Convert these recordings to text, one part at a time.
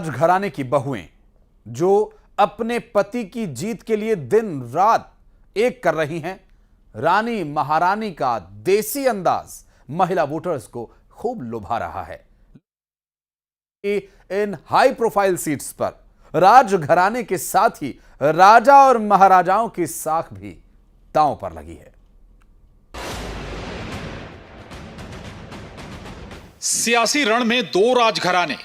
घराने की बहुएं जो अपने पति की जीत के लिए दिन रात एक कर रही हैं। रानी महारानी का देसी अंदाज महिला वोटर्स को खूब लुभा रहा है। इन हाई प्रोफाइल सीट्स पर राजघराने के साथ ही राजा और महाराजाओं की साख भी दांव पर लगी है। सियासी रण में दो राजघराने,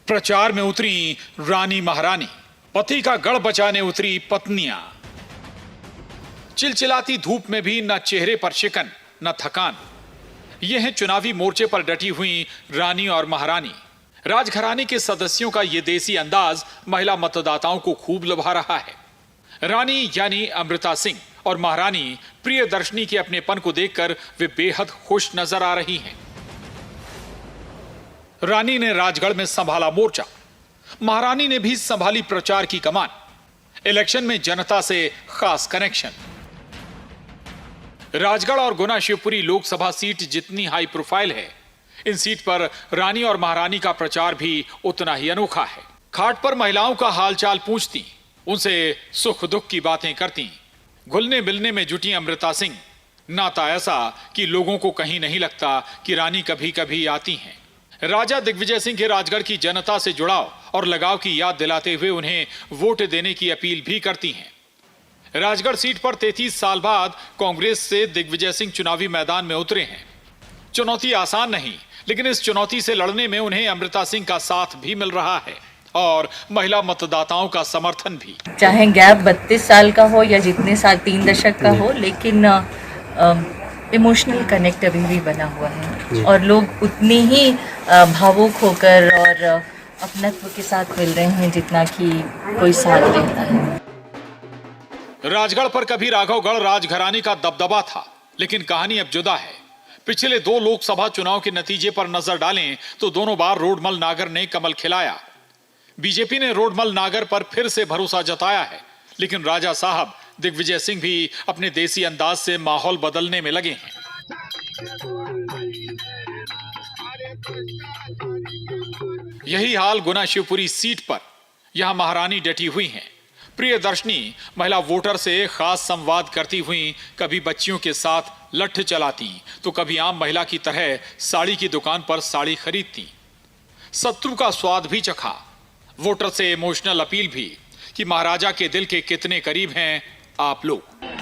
प्रचार में उतरी रानी महारानी, पति का गढ़ बचाने उतरी पत्नियां। चिलचिलाती धूप में भी न चेहरे पर शिकन न थकान। ये हैं चुनावी मोर्चे पर डटी हुई रानी और महारानी। राजघराने के सदस्यों का ये देसी अंदाज महिला मतदाताओं को खूब लुभा रहा है। रानी यानी अमृता सिंह और महारानी प्रियदर्शनी के अपनेपन को देखकर वे बेहद खुश नजर आ रही हैं। रानी ने राजगढ़ में संभाला मोर्चा, महारानी ने भी संभाली प्रचार की कमान। इलेक्शन में जनता से खास कनेक्शन। राजगढ़ और गुना शिवपुरी लोकसभा सीट जितनी हाई प्रोफाइल है, इन सीट पर रानी और महारानी का प्रचार भी उतना ही अनोखा है। खाट पर महिलाओं का हालचाल पूछती, उनसे सुख दुख की बातें करती। घुलने मिलने में जुटी अमृता सिंह, नाता ऐसा कि लोगों को कहीं नहीं लगता कि रानी कभी कभी आती हैं। राजा दिग्विजय सिंह के राजगढ़ की जनता से जुड़ाव और लगाव की याद दिलाते हुए उन्हें वोट देने की अपील भी करती हैं। राजगढ़ सीट पर 33 साल बाद कांग्रेस से दिग्विजय सिंह चुनावी मैदान में उतरे हैं। चुनौती आसान नहीं, लेकिन इस चुनौती से लड़ने में उन्हें अमृता सिंह का साथ भी मिल रहा है और महिला मतदाताओं का समर्थन भी। चाहे गैप 32 साल का हो या जितने साल 3 दशक का हो, लेकिन इमोशनल कनेक्ट अभी भी बना हुआ है और लोग उतने ही भावुक होकर और अपनत्व के साथ मिल रहे हैं जितना कि कोई साथ देता है। राजगढ़ पर कभी राघवगढ़ राजघराने का दबदबा था, लेकिन कहानी अब जुदा है। पिछले 2 लोकसभा चुनाव के नतीजे पर नजर डालें तो दोनों बार रोडमल नागर ने कमल खिलाया। बीजेपी ने रोडमल नागर पर फिर से भरोसा जताया है, लेकिन राजा साहब दिग्विजय सिंह भी अपने देसी अंदाज से माहौल बदलने में लगे हैं। यही हाल गुना शिवपुरी सीट पर। यहां महारानी डटी हुई हैं। प्रियदर्शनी महिला वोटर से खास संवाद करती हुई कभी बच्चियों के साथ लठ चलाती तो कभी आम महिला की तरह साड़ी की दुकान पर साड़ी खरीदती। शत्रु का स्वाद भी चखा, वोटर से इमोशनल अपील भी कि महाराजा के दिल के कितने करीब हैं आप लोग।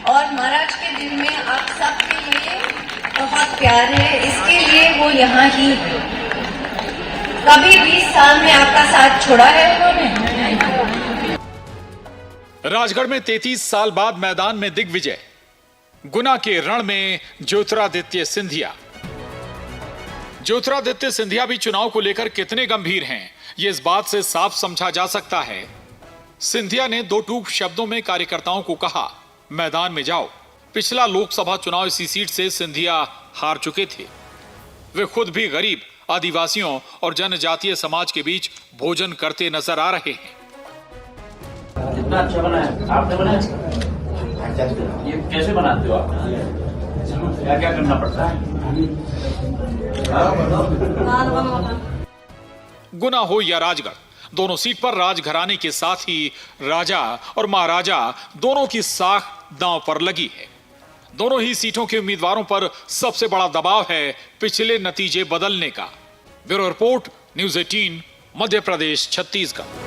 और महाराज के दिल में आप सबके लिए बहुत प्यार है, इसके लिए वो यहाँ ही है। कभी 20 साल में आपका साथ छोड़ा है उन्होंने। राजगढ़ में 33 साल बाद मैदान में दिग्विजय। गुना के रण में ज्योतिरादित्य सिंधिया। ज्योतिरादित्य सिंधिया भी चुनाव को लेकर कितने गंभीर हैं, ये इस बात से साफ समझा जा सकता है। सिंधिया ने 2 टूक शब्दों में कार्यकर्ताओं को कहा, मैदान में जाओ। पिछला लोकसभा चुनाव इसी सीट से सिंधिया हार चुके थे। वे खुद भी गरीब, आदिवासियों और जनजातीय समाज के बीच भोजन करते नजर आ रहे हैं। कितना अच्छा बना है, आपने बनाया? ये कैसे बनाते हो आप? क्या क्या करना पड़ता है? गुना हो या राजगढ़, दोनों सीट पर राजघराने के साथ ही राजा और महाराजा दोनों की साख दांव पर लगी है। दोनों ही सीटों के उम्मीदवारों पर सबसे बड़ा दबाव है पिछले नतीजे बदलने का। Bureau report, news 18, Madhya Pradesh, Chhattisgarh.